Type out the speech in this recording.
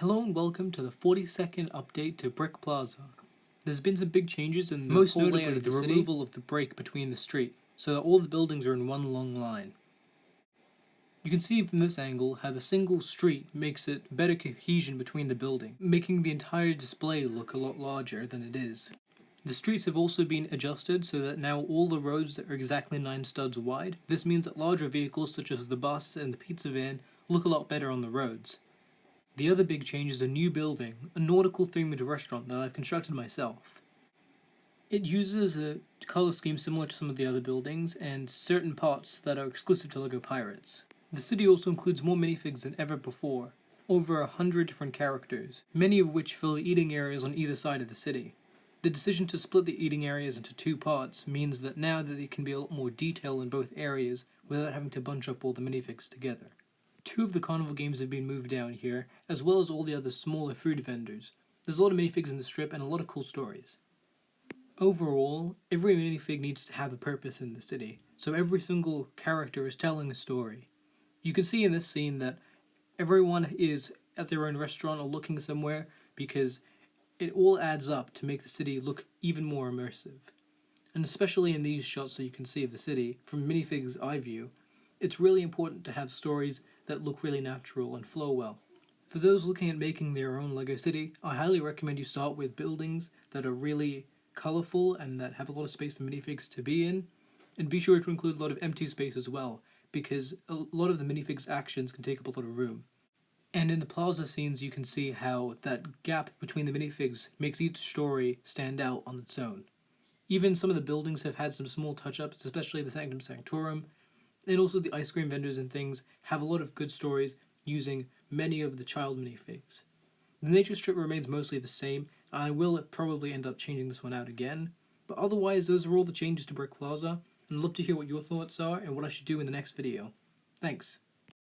Hello and welcome to the 42nd update to Brick Plaza. There's been some big changes in the most notably the removal of the break between the street, so that all the buildings are in one long line. You can see from this angle how the single street makes it better cohesion between the building, making the entire display look a lot larger than it is. The streets have also been adjusted so that now all the roads are exactly 9 studs wide. This means that larger vehicles such as the bus and the pizza van look a lot better on the roads. The other big change is a new building, a nautical themed restaurant that I've constructed myself. It uses a color scheme similar to some of the other buildings and certain parts that are exclusive to LEGO Pirates. The city also includes more minifigs than ever before, over 100 different characters, many of which fill the eating areas on either side of the city. The decision to split the eating areas into 2 parts means that now that there can be a lot more detail in both areas without having to bunch up all the minifigs together. 2 of the carnival games have been moved down here, as well as all the other smaller food vendors. There's a lot of minifigs in the strip and a lot of cool stories. Overall, every minifig needs to have a purpose in the city, so every single character is telling a story. You can see in this scene that everyone is at their own restaurant or looking somewhere because it all adds up to make the city look even more immersive. And especially in these shots that you can see of the city, from minifig's eye view, it's really important to have stories that look really natural and flow well. For those looking at making their own LEGO city, I highly recommend you start with buildings that are really colourful and that have a lot of space for minifigs to be in, and be sure to include a lot of empty space as well, because a lot of the minifigs' actions can take up a lot of room. And in the plaza scenes you can see how that gap between the minifigs makes each story stand out on its own. Even some of the buildings have had some small touch-ups, especially the Sanctum Sanctorum, and also the ice cream vendors and things have a lot of good stories using many of the child minifigs. The nature strip remains mostly the same, and I will probably end up changing this one out again, but otherwise those are all the changes to Brick Plaza, and I'd love to hear what your thoughts are and what I should do in the next video. Thanks.